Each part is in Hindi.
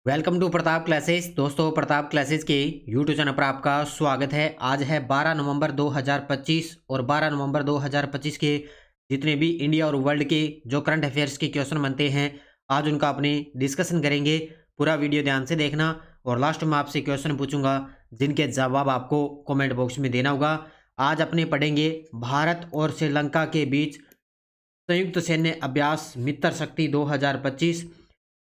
Welcome to Pratap classes. दोस्तों, प्रताप क्लासेस के यूट्यूब चैनल पर आपका स्वागत है। आज है 12 नवंबर 2025 और 12 नवंबर 2025 के जितने भी इंडिया और वर्ल्ड के जो करंट अफेयर्स के क्वेश्चन बनते हैं, आज उनका अपने डिस्कशन करेंगे। पूरा वीडियो ध्यान से देखना और लास्ट में आपसे क्वेश्चन पूछूंगा जिनके जवाब आपको कमेंट बॉक्स में देना होगा। आज अपने पढ़ेंगे भारत और श्रीलंका के बीच संयुक्त सैन्य अभ्यास मित्र शक्ति 2025।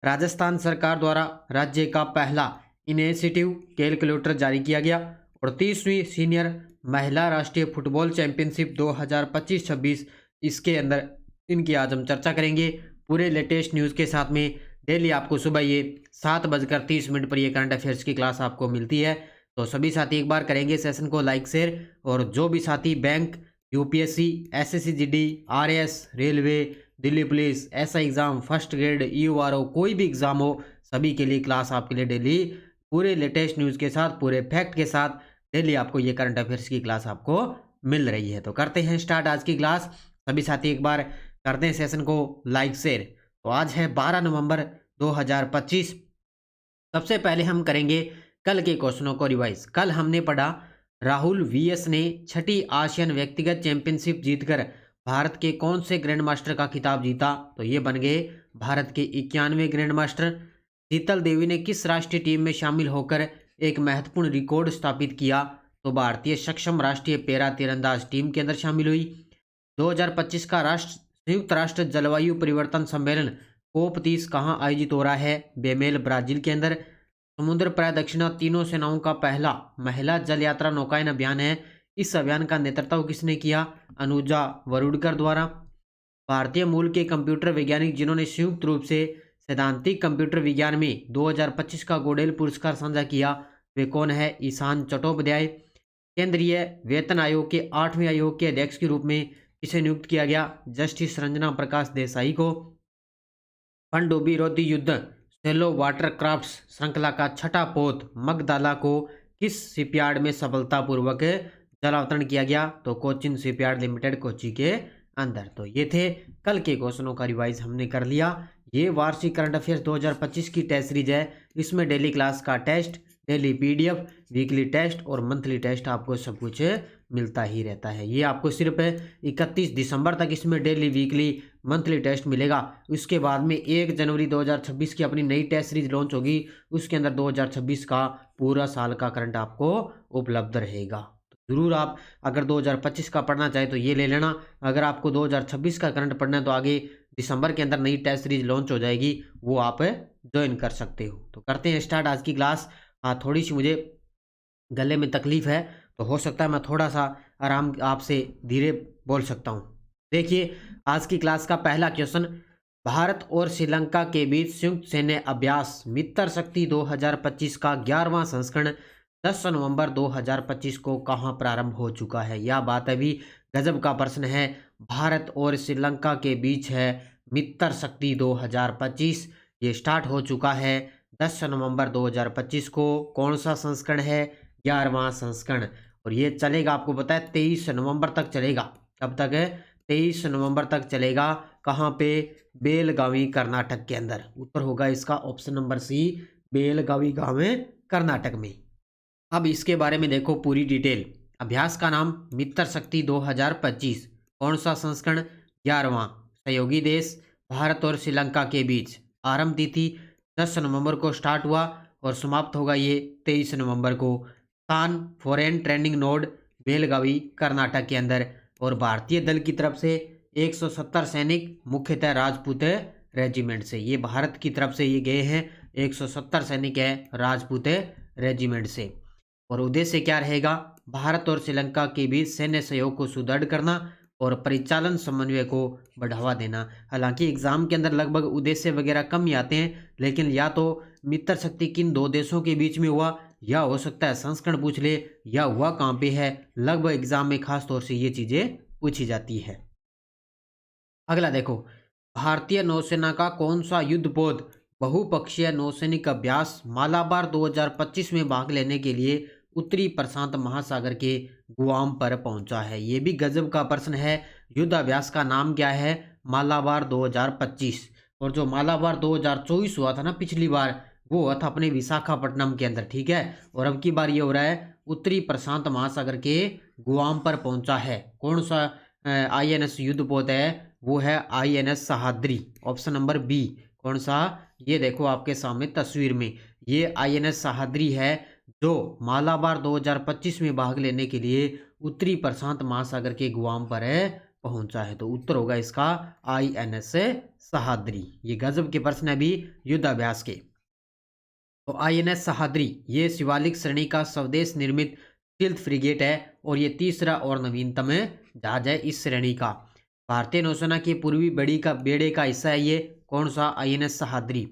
राजस्थान सरकार द्वारा राज्य का पहला इनिशिएटिव कैलकुलेटर जारी किया गया और 30वीं सीनियर महिला राष्ट्रीय फुटबॉल चैंपियनशिप 2025-26 इसके अंदर इनकी आज हम चर्चा करेंगे पूरे लेटेस्ट न्यूज़ के साथ में। डेली आपको सुबह ये 7:30 पर ये करंट अफेयर्स की क्लास आपको मिलती है। तो सभी साथी एक बार करेंगे सेशन को लाइक शेयर, और जो भी साथी bank, UPSC, SSC GD, RS, railway, Delhi police, SI exam, first grade, EO RO, कोई भी एग्जाम हो, सभी के लिए क्लास आपके लिए डेली पूरे लेटेस्ट न्यूज़ के साथ, पूरे फैक्ट के साथ डेली आपको ये करंट अफेयर्स की क्लास आपको मिल रही है। तो करते हैं स्टार्ट आज की क्लास। सभी साथी एक बार करते हैं सेशन को लाइक शेयर। तो आज है 12 नवंबर 2025। सबसे पहले हम करेंगे कल के क्वेश्चनों को रिवाइज। कल हमने पढ़ा राहुल वीएस ने छठी आसियान व्यक्तिगत चैंपियनशिप जीतकर भारत के कौन से ग्रैंड मास्टर का खिताब जीता। तो ये बन गए भारत के 91वें ग्रैंड मास्टर। शीतल देवी ने किस राष्ट्रीय टीम में शामिल होकर एक महत्वपूर्ण रिकॉर्ड स्थापित किया। तो भारतीय सक्षम राष्ट्रीय पैरा तीरंदाज टीम के अंदर शामिल हुई। 2025 का संयुक्त राष्ट्र जलवायु परिवर्तन सम्मेलन कोप 30 कहाँ आयोजित हो रहा है। बेमेल, ब्राजील के अंदर। समुद्र प्रदक्षिणा तीनों सेनाओं का पहला महिला जल यात्रा नौकायन अभियान है। इस अभियान का नेतृत्व किसने किया। अनुजा वरुड़कर द्वारा। भारतीय मूल के कंप्यूटर वैज्ञानिक जिन्होंने संयुक्त रूप से सैद्धांतिक कंप्यूटर विज्ञान में 2025 का गोडेल पुरस्कार साझा किया, वे कौन है। ईशान चट्टोपाध्याय। केंद्रीय वेतन आयोग के 8वें आयोग के अध्यक्ष के रूप में किसे नियुक्त किया गया। जस्टिस रंजना प्रकाश देसाई को। पनडुब्बी विरोधी युद्ध सेलो वाटरक्राफ्ट्स श्रृंखला का छठा पोत मगदाला को किस शिपयार्ड में सफलतापूर्वक जलावतरण किया गया। तो कोचिन शिपयार्ड लिमिटेड, कोची के अंदर। तो ये थे कल के क्वेश्चनों का रिवाइज हमने कर लिया। ये वार्षिक करंट अफेयर्स 2025 की टेस्ट सीरीज है। इसमें डेली क्लास का test, daily PDF, weekly test और मंथली टेस्ट आपको सब कुछ मिलता ही रहता है। ये आपको सिर्फ 31 दिसंबर तक इसमें डेली, वीकली, मंथली टेस्ट मिलेगा। उसके बाद में 1 जनवरी 2026 की अपनी नई टेस्ट सीरीज लॉन्च होगी। उसके अंदर 2026 का पूरा साल का करंट आपको उपलब्ध रहेगा। ज़रूर आप अगर 2025 का पढ़ना चाहे तो ये ले लेना। अगर आपको 2026 का करंट पढ़ना है तो आगे दिसंबर के अंदर नई टेस्ट सीरीज लॉन्च हो जाएगी, वो आप ज्वाइन कर सकते हो। तो करते हैं स्टार्ट आज की क्लास। हाँ, थोड़ी सी मुझे गले में तकलीफ है तो हो सकता है मैं थोड़ा सा आराम आपसे धीरे बोल सकता हूँ। देखिए आज की क्लास का पहला क्वेश्चन, भारत और श्रीलंका के बीच संयुक्त सैन्य अभ्यास मित्र शक्ति 2025 का 11वां संस्करण 10 नवंबर 2025 को कहाँ प्रारंभ हो चुका है। यह बात अभी गजब का प्रश्न है। भारत और श्रीलंका के बीच है मित्र शक्ति 2025, ये स्टार्ट हो चुका है 10 नवंबर 2025 को। कौन सा संस्करण है। 11वां संस्करण। और ये चलेगा, आपको पता है 23 नवंबर तक चलेगा। कब तक है। 23 नवंबर तक चलेगा। कहाँ पे। बेलगावी कर्नाटक के अंदर। उत्तर होगा इसका ऑप्शन नंबर सी, बेलगावी गांव में कर्नाटक में। अब इसके बारे में देखो पूरी डिटेल। अभ्यास का नाम मित्र शक्ति 2025। कौन सा संस्करण। 11वां। सहयोगी देश भारत और श्रीलंका के बीच। आरंभ तिथि 10 नवंबर को स्टार्ट हुआ और समाप्त होगा ये 23 नवंबर को। स्थान foreign training node Belagavi Karnataka के अंदर। और भारतीय दल की तरफ से 170 सैनिक मुख्यतः राजपूत रेजिमेंट से। ये भारत की तरफ से ये गए हैं 170 सैनिक है राजपूत रेजिमेंट से। और उद्देश्य क्या रहेगा। भारत और श्रीलंका के बीच सैन्य सहयोग को सुदृढ़ करना और परिचालन समन्वय को बढ़ावा देना। हालांकि एग्जाम के अंदर लगभग उद्देश्य वगैरह कम ही आते हैं, लेकिन या तो मित्र शक्ति किन दो देशों के बीच में हुआ, या हो सकता है संस्करण पूछ ले, या हुआ कहाँ पे है। लगभग एग्जाम में खास तौर से ये चीजें पूछी जाती है। अगला देखो, भारतीय नौसेना का कौन सा युद्धपोत बहुपक्षीय नौसैनिक अभ्यास मालाबार 2025 में भाग लेने के लिए उत्तरी प्रशांत महासागर के गुआम पर पहुंचा है। ये भी गजब का प्रश्न है। युद्ध अभ्यास का नाम क्या है। मालाबार 2025। और जो मालाबार 2024 हुआ था ना पिछली बार, वो हुआ था अपने विशाखापट्टनम के अंदर, ठीक है। और अब की बार ये हो रहा है उत्तरी प्रशांत महासागर के गुआम पर पहुंचा है। कौन सा आईएनएस युद्धपोत है? वो है INS Sahyadri, option number B. कौन सा? ये देखो आपके सामने तस्वीर में, ये आईएनएस सहाद्री है जो मालाबार 2025 में भाग लेने के लिए उत्तरी प्रशांत महासागर के गुआम पर है पहुंचा है। तो उत्तर होगा इसका आईएनएस सहाद्री। ये गजब के प्रश्न है अभी युद्धाभ्यास के। तो आईएनएस सहाद्री ये शिवालिक श्रेणी का स्वदेश निर्मित स्टील्थ फ्रिगेट है और ये तीसरा और नवीनतम जहाज है इस श्रेणी का। भारतीय नौसेना के पूर्वी बेड़े का हिस्सा है ये। कौन सा? आईएनएस सहाद्री।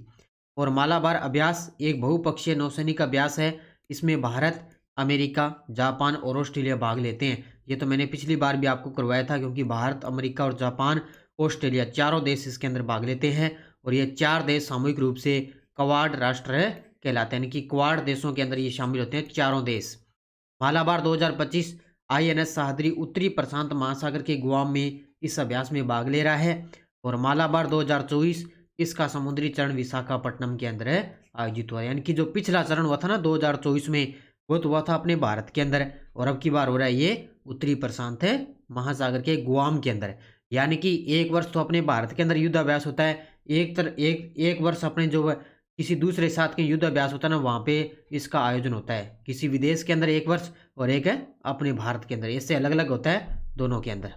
और मालाबार अभ्यास एक बहुपक्षीय नौसैनिक अभ्यास है। इसमें भारत, अमेरिका, जापान और ऑस्ट्रेलिया भाग लेते हैं। ये तो मैंने पिछली बार भी आपको करवाया था, क्योंकि भारत, अमेरिका और जापान, ऑस्ट्रेलिया चारों देश इसके अंदर भाग लेते हैं। और ये चार देश सामूहिक रूप से क्वाड राष्ट्र कहलाते हैं, यानी कि क्वाड देशों के अंदर ये शामिल होते हैं चारों देश। मालाबार 2025 आईएनएस सहाद्री उत्तरी प्रशांत महासागर के गुआम में इस अभ्यास में भाग ले रहा है। और मालाबार 2024 इसका समुद्री चरण विशाखापट्टनम के अंदर आयोजित हुआ। यानी कि जो पिछला चरण हुआ था ना 2024 में, वो तो हुआ था अपने भारत के अंदर, और अब की बार हो रहा है ये उत्तरी प्रशांत महासागर के गुआम के अंदर। यानी कि एक वर्ष तो अपने भारत के अंदर युद्धाभ्यास होता है, एक वर्ष अपने जो किसी दूसरे साथ के युद्धाभ्यास होता है ना, वहाँ पे इसका आयोजन होता है। किसी विदेश के अंदर एक वर्ष और एक है अपने भारत के अंदर, इससे अलग अलग होता है दोनों के अंदर।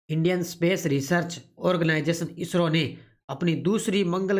Indian Space Research Organisation ISRO ने अपनी दूसरी मंगल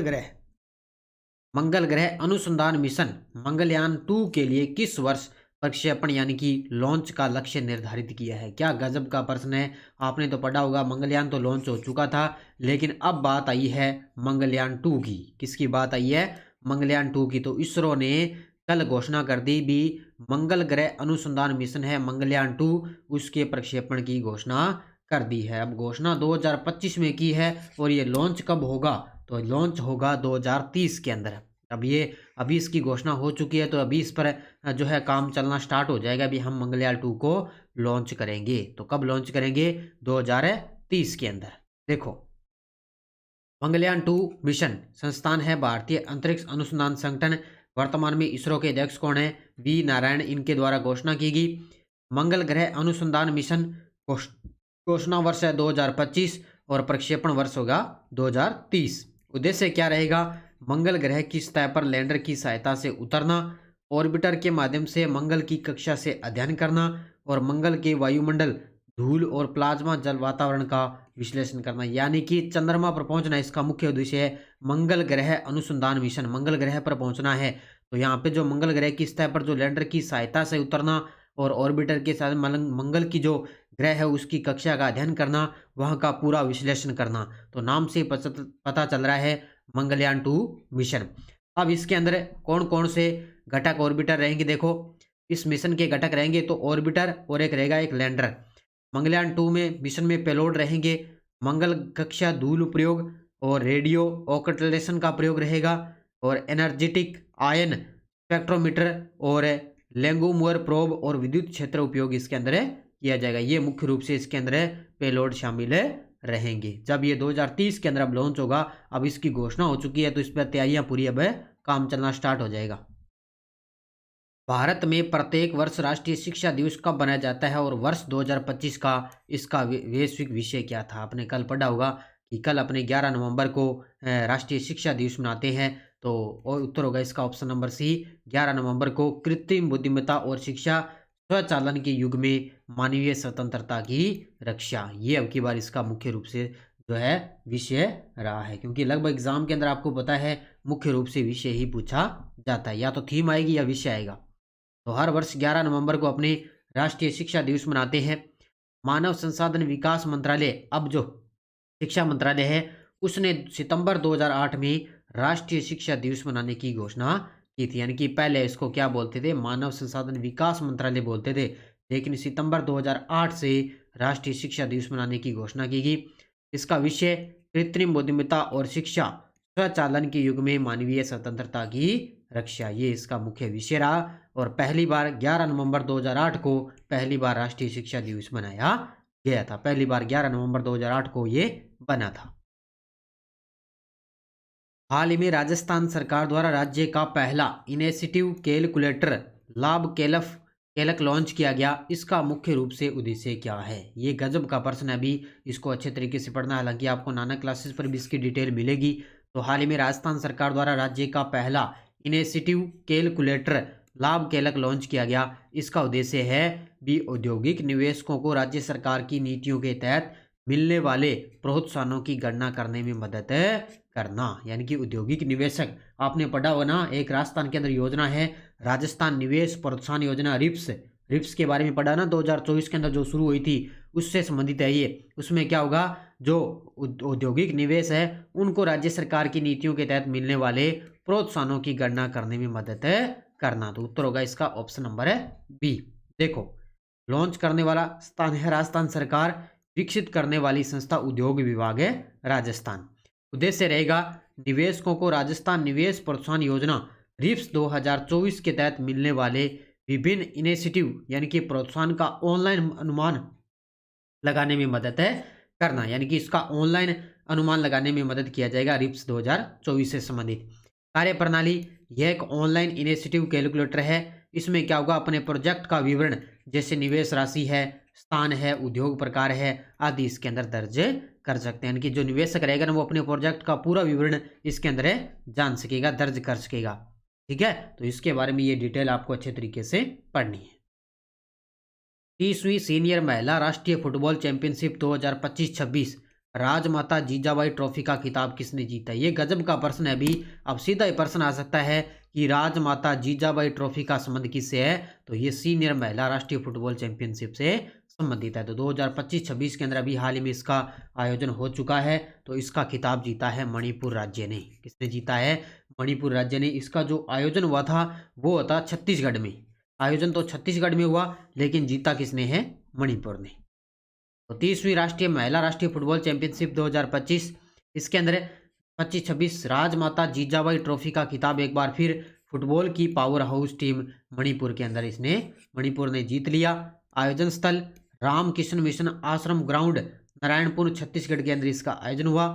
ग्रह अनुसंधान मिशन मंगलयान 2 के लिए किस वर्ष प्रक्षेपण यानी कि लॉन्च का लक्ष्य निर्धारित किया है? क्या गजब का प्रश्न है। आपने तो पढ़ा होगा मंगलयान तो लॉन्च हो चुका था, लेकिन अब बात आई है मंगलयान 2 की। किसकी बात आई है? मंगलयान 2 की। तो इसरो ने कल घोषणा कर दी भी, मंगल ग्रह अनुसंधान मिशन है मंगलयान 2, उसके प्रक्षेपण की घोषणा कर दी है। अब घोषणा 2025 में की है और ये लॉन्च कब होगा? तो लॉन्च होगा 2030 के अंदर। अभी इसकी घोषणा हो चुकी है, तो अभी इस पर जो है काम चलना स्टार्ट हो जाएगा। अभी हम मंगलयान 2 को लॉन्च करेंगे। तो कब लॉन्च करेंगे? 2030 के अंदर। देखो, मंगलयान 2 मिशन संस्थान है भारतीय अंतरिक्ष अनुसंधान संगठन। वर्तमान में इसरो के अध्यक्ष कौन है? वी नारायण। इनके द्वारा घोषणा की गई। मंगल ग्रह अनुसंधान मिशन घोषणा वर्ष है 2025 और प्रक्षेपण वर्ष होगा 2030। उद्देश्य क्या रहेगा? मंगल ग्रह की सतह पर लैंडर की सहायता से उतरना, ऑर्बिटर के माध्यम से मंगल की कक्षा से अध्ययन करना और मंगल के वायुमंडल, धूल और प्लाज्मा जल वातावरण का विश्लेषण करना। यानी कि चंद्रमा पर पहुंचना इसका मुख्य उद्देश्य है। मंगल ग्रह अनुसंधान मिशन मंगल ग्रह पर पहुंचना है। तो यहाँ पे जो मंगल ग्रह की सतह पर जो लैंडर की सहायता से उतरना और ऑर्बिटर के साथ मंगल की जो ग्रह है उसकी कक्षा का अध्ययन करना, वहाँ का पूरा विश्लेषण करना। तो नाम से पता चल रहा है मंगलयान 2 मिशन। अब इसके अंदर कौन कौन से घटक ऑर्बिटर रहेंगे? देखो, इस मिशन के घटक रहेंगे तो ऑर्बिटर और एक रहेगा एक लैंडर। मंगलयान 2 में मिशन में पेलोड रहेंगे, मंगल कक्षा धूल प्रयोग और रेडियो ऑकल्टेशन का प्रयोग रहेगा, और एनर्जेटिक आयन स्पेक्ट्रोमीटर और लेंगुमुअर प्रोब और विद्युत क्षेत्र उपयोग इसके अंदर किया जाएगा। ये मुख्य रूप से इसके अंदर पेलोड शामिल रहेंगे। जब ये 2030 के अंदर अब लॉन्च होगा, अब इसकी घोषणा हो चुकी है, तो इस पर तैयारियां पूरी अब काम चलना स्टार्ट हो जाएगा। भारत में प्रत्येक वर्ष राष्ट्रीय शिक्षा दिवस कब बनाया जाता है और वर्ष 2025 का इसका वैश्विक विषय क्या था? आपने कल पढ़ा होगा कि कल अपने 11 नवंबर को राष्ट्रीय शिक्षा दिवस मनाते हैं। तो उत्तर होगा इसका ऑप्शन नंबर सी। 11 नवंबर को कृत्रिम बुद्धिमत्ता और शिक्षा स्वचालन के युग में मानवीय स्वतंत्रता की रक्षा, ये अब की बार इसका मुख्य रूप से जो है विषय रहा है। क्योंकि लगभग एग्जाम के अंदर आपको पता है मुख्य रूप से विषय ही पूछा जाता है, या तो थीम आएगी या विषय आएगा। तो हर वर्ष 11 नवंबर को अपने राष्ट्रीय शिक्षा दिवस मनाते हैं। मानव संसाधन विकास मंत्रालय, अब जो शिक्षा मंत्रालय है, उसने सितंबर 2008 में राष्ट्रीय शिक्षा दिवस मनाने की घोषणा की थी। यानी कि पहले इसको क्या बोलते थे? मानव संसाधन विकास मंत्रालय बोलते थे, लेकिन सितंबर 2008 से राष्ट्रीय शिक्षा दिवस मनाने की घोषणा की गई। इसका विषय कृत्रिम बुद्धिमत्ता और शिक्षा स्वचालन के युग में मानवीय स्वतंत्रता की रक्षा, ये इसका मुख्य विषय रहा। और पहली बार 11 नवंबर 2008 को पहली बार राष्ट्रीय शिक्षा दिवस मनाया गया था। पहली बार 11 नवंबर 2008 को ये बना था। हाल ही में राजस्थान सरकार द्वारा राज्य का पहला इनिशिएटिव कैलकुलेटर लाभ कैलक लॉन्च किया गया। इसका मुख्य रूप से उद्देश्य क्या है? ये गजब का प्रश्न है, अभी इसको अच्छे तरीके से पढ़ना। हालांकि आपको नानक क्लासेस पर भी इसकी डिटेल मिलेगी। तो हाल ही में राजस्थान सरकार द्वारा राज्य का पहला इनिशिएटिव कैलकुलेटर लाभ कैलक लॉन्च किया गया। इसका उद्देश्य है भी औद्योगिक निवेशकों को राज्य सरकार की नीतियों के तहत मिलने वाले प्रोत्साहनों की गणना करने में मदद करना। यानी कि औद्योगिक निवेशक, आपने पढ़ा होगा ना, एक राजस्थान के अंदर योजना है राजस्थान निवेश प्रोत्साहन योजना, रिप्स के बारे में पढ़ा ना, 2024 के अंदर जो शुरू हुई थी, उससे संबंधित है ये। उसमें क्या होगा, जो औद्योगिक निवेश है उनको राज्य सरकार की नीतियों के तहत मिलने वाले प्रोत्साहनों की गणना करने में मदद करना। तो उत्तर होगा इसका ऑप्शन नंबर है बी। देखो, लॉन्च करने वाला स्थान है राजस्थान सरकार, विकसित करने वाली संस्था उद्योग विभाग है राजस्थान। उद्देश्य रहेगा निवेशकों को राजस्थान निवेश प्रोत्साहन योजना रिप्स 2024 के तहत मिलने वाले विभिन्न इनिशिएटिव यानी कि प्रोत्साहन का ऑनलाइन अनुमान लगाने में मदद करना। यानी कि इसका ऑनलाइन अनुमान लगाने में मदद किया जाएगा रिप्स 2024 से संबंधित। कार्यप्रणाली, यह एक ऑनलाइन इनिशिएटिव कैलकुलेटर है। इसमें क्या होगा, अपने प्रोजेक्ट का विवरण जैसे निवेश राशि है, स्थान है, उद्योग प्रकार है आदि इसके अंदर दर्ज कर सकते हैं। यानी कि जो निवेशक रहेगा ना, वो अपने प्रोजेक्ट का पूरा विवरण इसके अंदर जान सकेगा, दर्ज कर सकेगा। ठीक है, तो इसके बारे में ये डिटेल आपको अच्छे तरीके से पढ़नी है। 30वीं सीनियर महिला राष्ट्रीय फुटबॉल चैंपियनशिप 2025-26 राजमाता जीजाबाई ट्रॉफी का खिताब किसने जीता? ये गजब का प्रश्न है। अभी अब सीधा ही प्रश्न आ सकता है कि राजमाता जीजाबाई ट्रॉफी का संबंध किससे है? तो ये सीनियर महिला राष्ट्रीय फुटबॉल चैंपियनशिप से संबंधित है। तो 2025-26 के अंदर अभी हाल ही में इसका आयोजन हो चुका है। तो इसका खिताब जीता है मणिपुर राज्य ने। किसने जीता है? मणिपुर राज्य ने। इसका जो आयोजन हुआ था वो था छत्तीसगढ़ में। आयोजन तो छत्तीसगढ़ में हुआ, लेकिन जीता किसने है? मणिपुर ने। तो 30वीं राष्ट्रीय महिला राष्ट्रीय फुटबॉल चैंपियनशिप 2025, इसके अंदर 25-26 राजमाता जीजाबाई ट्रॉफी का खिताब एक बार फिर फुटबॉल की पावर हाउस टीम मणिपुर के अंदर मणिपुर ने जीत लिया। आयोजन स्थल रामकृष्ण मिशन आश्रम ग्राउंड नारायणपुर छत्तीसगढ़ के अंदर इसका आयोजन हुआ।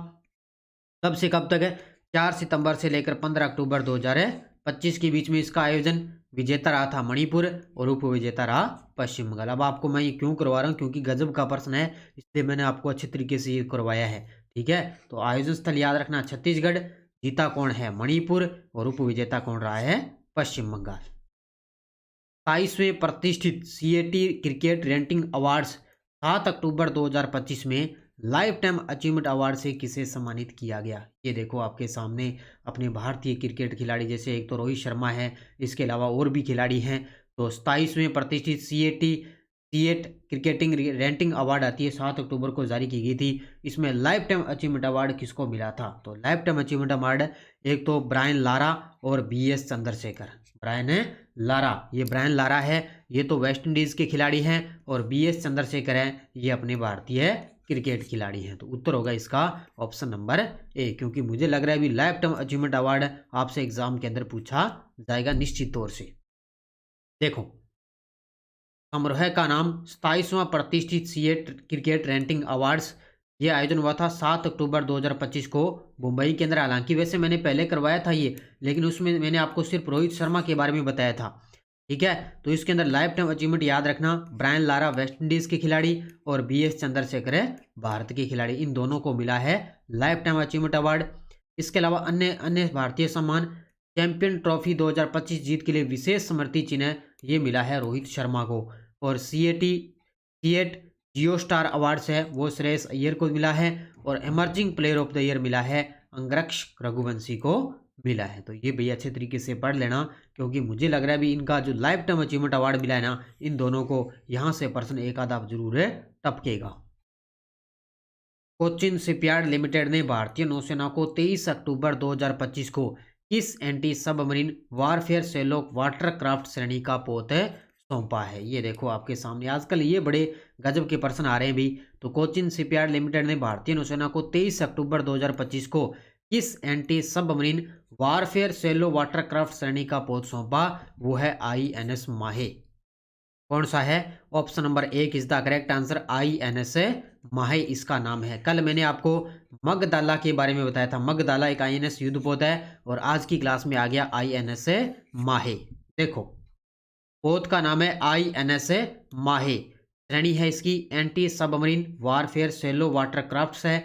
कब से कब तक है? 4 सितंबर से लेकर 15 अक्टूबर 2025 के बीच में इसका आयोजन। विजेता रहा था मणिपुर और उप विजेता रहा पश्चिम बंगाल। अब आपको मैं ये क्यों करवा रहा हूँ, क्योंकि गजब का प्रश्न है, इसलिए मैंने आपको अच्छे तरीके से ये करवाया है। ठीक है, तो आयोजन स्थल याद रखना छत्तीसगढ़, जीता कौन है? मणिपुर, और उप विजेता कौन रहा है? पश्चिम बंगाल। 27वें प्रतिष्ठित सीएटी क्रिकेट रेटिंग अवार्ड्स 7 अक्टूबर 2025 में लाइफ टाइम अचीवमेंट अवार्ड से किसे सम्मानित किया गया? ये देखो आपके सामने अपने भारतीय क्रिकेट खिलाड़ी, जैसे एक तो रोहित शर्मा है, इसके अलावा और भी खिलाड़ी हैं। तो 27वें प्रतिष्ठित सीएट क्रिकेटिंग रैंकिंग अवार्ड आती है, 7 अक्टूबर को जारी की गई थी। इसमें लाइफ टाइम अचीवमेंट अवार्ड किसको मिला था? तो लाइफ टाइम अचीवमेंट अवार्ड एक तो ब्रायन लारा और बीएस चंद्रशेखर। ब्रायन लारा है, ये तो वेस्ट इंडीज के खिलाड़ी हैं, और बीएस चंद्रशेखर हैं, ये अपने भारतीय क्रिकेट खिलाड़ी हैं। तो उत्तर होगा इसका ऑप्शन नंबर ए, क्योंकि मुझे लग रहा है अभी लाइफ टाइम अचीवमेंट अवार्ड आपसे एग्जाम के अंदर पूछा जाएगा निश्चित तौर से। देखो, समारोह का नाम 27वां प्रतिष्ठित सीएट क्रिकेट रैंकिंग अवार्ड्स, ये आयोजन हुआ था 7 अक्टूबर 2025 को मुंबई के अंदर। हालांकि वैसे मैंने पहले करवाया था ये, लेकिन उसमें मैंने आपको सिर्फ रोहित शर्मा के बारे में बताया था। ठीक है, तो इसके अंदर लाइफ टाइम अचीवमेंट याद रखना, ब्रायन लारा वेस्ट इंडीज के खिलाड़ी और बीएस चंद्रशेखर है भारत के खिलाड़ी, इन दोनों को मिला है लाइफ टाइम अचीवमेंट अवार्ड। इसके अलावा अन्य भारतीय सम्मान, चैंपियन ट्रॉफी 2025 जीत के लिए विशेष स्मृति चिन्ह, ये मिला है रोहित शर्मा को। और सीएट जियो स्टार अवार्ड्स है वो श्रेयस अय्यर को मिला है, और emerging player of the year मिला है अंगरक्ष रघुवंशी को मिला है। तो ये भैया अच्छे तरीके से पढ़ लेना, क्योंकि मुझे लग रहा है भी इनका जो लाइफ टाइम अचीवमेंट अवार्ड मिला है ना, इन दोनों को यहाँ से प्रश्न एक आधा जरूर टपकेगा। कोचिन शिपयार्ड लिमिटेड ने भारतीय नौसेना को 23 अक्टूबर 2025 को किस एंटी सबमरीन वारफेयर सेलो वाटरक्राफ्ट श्रेणी का पोत सौंपा है? ये देखो आपके सामने, आजकल ये बड़े गजब के प्रश्न आ रहे हैं भी। तो कोचिन शिपयार्ड लिमिटेड ने भारतीय नौसेना को 23 अक्टूबर 2025 को किस एंटी सबमरीन वारफेयर सेलो वाटरक्राफ्ट श्रेणी का पोत सौंपा? वो है INS माहे। कौन सा है? Option number 1 is the correct answer. INS माहे इसका नाम है। कल मैंने आपको मगदाला के बारे में बताया था। मगदाला एक INS युद्धपोत है और आज की क्लास में आ गया INS माहे। देखो पोत का नाम है INS माहे। श्रेणी है इसकी anti submarine warfare shallow water craft है।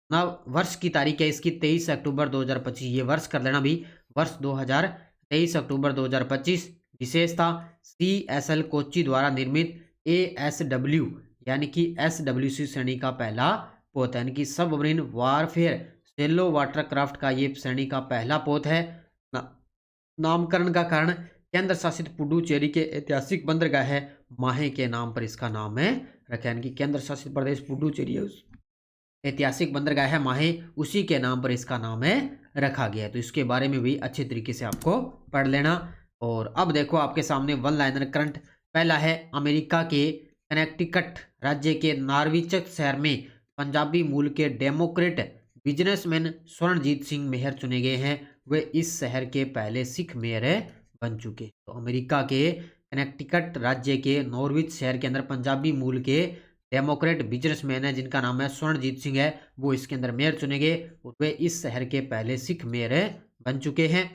नव वर्ष की तारीख है इसकी 23 अक्टूबर 2025। ये वर्ष कर लेना भी, वर्ष 2023 अक्टूबर 2025। विशेषता CSL कोच्चि द्वारा निर्मित ASW यानी कि SWC श्रेणी का पहला पोत है, यानी कि submarine warfare shallow water craft का ये श्रेणी का पहला पोत है। नामकरण का कारण केंद्र शासित पुडुचेरी के ऐतिहासिक बंदरगाह है माहे के नाम पर इसका नाम है रखा, यानी कि केंद्र शासित प्रदेश पुडुचेरी है, ऐतिहासिक बंदरगाह है माहे, उसी के नाम पर इसका नाम है रखा गया है। तो इसके बारे में भी अच्छे तरीके से आपको पढ़ लेना। और अब देखो आपके सामने वन लाइनर करंट। पहला है अमेरिका के कनेक्टिकट राज्य के नॉर्विच शहर में पंजाबी मूल के Democrat businessman Swarnjeet Singh mayor चुने गए हैं। वे इस शहर के पहले सिख मेयर बन चुके। तो अमेरिका के कनेक्टिकट राज्य के नॉर्विच शहर के अंदर पंजाबी मूल के डेमोक्रेट बिजनेसमैन है जिनका नाम है स्वर्णजीत सिंह है, वो इसके अंदर मेयर चुने गए और वे इस शहर के पहले सिख मेयर बन चुके हैं।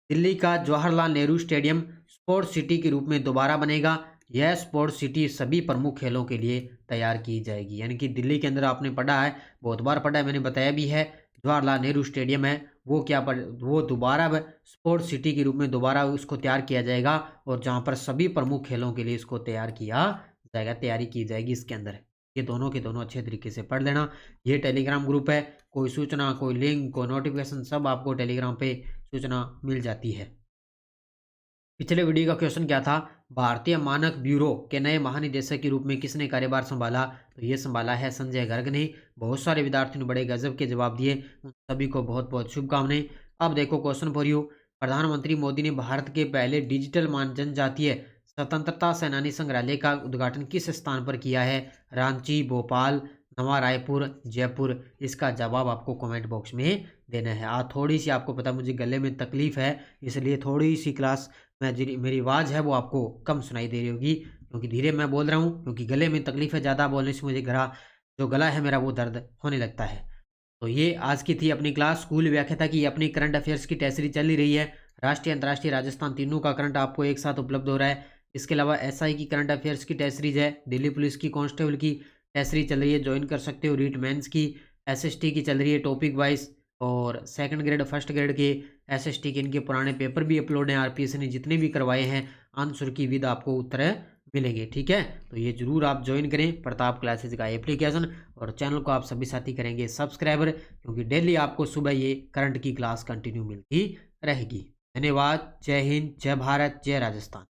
दिल्ली का Jawaharlal Nehru stadium sports city के रूप में दोबारा बनेगा। यह स्पोर्ट्स सिटी सभी प्रमुख खेलों के लिए तैयार की जाएगी, यानी कि दिल्ली के अंदर आपने पढ़ा है, बहुत बार पढ़ा है, मैंने बताया भी है। जवाहरलाल नेहरू स्टेडियम है वो दोबारा स्पोर्ट्स सिटी के रूप में दोबारा उसको तैयार किया जाएगा और जहाँ पर सभी प्रमुख खेलों के लिए इसको तैयार किया जाएगा, तैयारी की जाएगी इसके अंदर। ये दोनों के दोनों अच्छे तरीके से पढ़ लेना। ये टेलीग्राम ग्रुप है, कोई सूचना, कोई लिंक, कोई नोटिफिकेशन सब आपको टेलीग्राम पे सूचना मिल जाती है। पिछले वीडियो का क्वेश्चन क्या था? भारतीय मानक ब्यूरो के नए महानिदेशक के रूप में किसने कार्यभार संभाला? तो ये संभाला है संजय गर्ग ने। बहुत सारे विद्यार्थियों ने बड़े गजब के जवाब दिए, उन सभी को बहुत बहुत शुभकामनाएं। अब देखो क्वेश्चन फॉर यू। प्रधानमंत्री मोदी ने भारत के पहले डिजिटल जनजातीय स्वतंत्रता सेनानी संग्रहालय का उद्घाटन किस स्थान पर किया है? रांची, भोपाल, नवा रायपुर, जयपुर। इसका जवाब आपको कमेंट बॉक्स में देना है। थोड़ी सी आपको पता मुझे गले में तकलीफ है, इसलिए थोड़ी सी क्लास मेरी आवाज़ है वो आपको कम सुनाई दे रही होगी, क्योंकि धीरे मैं बोल रहा हूँ, क्योंकि गले में तकलीफ है, ज़्यादा बोलने से मुझे जो गला है मेरा वो दर्द होने लगता है। तो ये आज की थी अपनी क्लास स्कूल व्याख्याता की। अपनी करंट अफेयर्स की टेस्ट सीरीज चल ही रही है। राष्ट्रीय, अंतर्राष्ट्रीय, राजस्थान तीनों का करंट आपको एक साथ उपलब्ध हो रहा है। इसके अलावा SI की करंट अफेयर्स की टेस्ट सीरीज है, दिल्ली पुलिस की कांस्टेबल की टेस्ट सीरीज चल रही है, ज्वाइन कर सकते हो। रीट मेंस की, SST की चल रही है टॉपिक वाइज, और सेकंड ग्रेड फर्स्ट ग्रेड के SST के इनके पुराने पेपर भी अपलोड हैं। RPS ने जितने भी करवाए हैं आंसर की विद आपको उत्तर मिलेंगे, ठीक है। तो ये जरूर आप ज्वाइन करें प्रताप क्लासेज का एप्लीकेशन, और चैनल को आप सभी साथी करेंगे सब्सक्राइबर, क्योंकि डेली आपको सुबह ये करंट की क्लास कंटिन्यू मिलती रहेगी। धन्यवाद। जय हिंद, जय भारत, जय राजस्थान।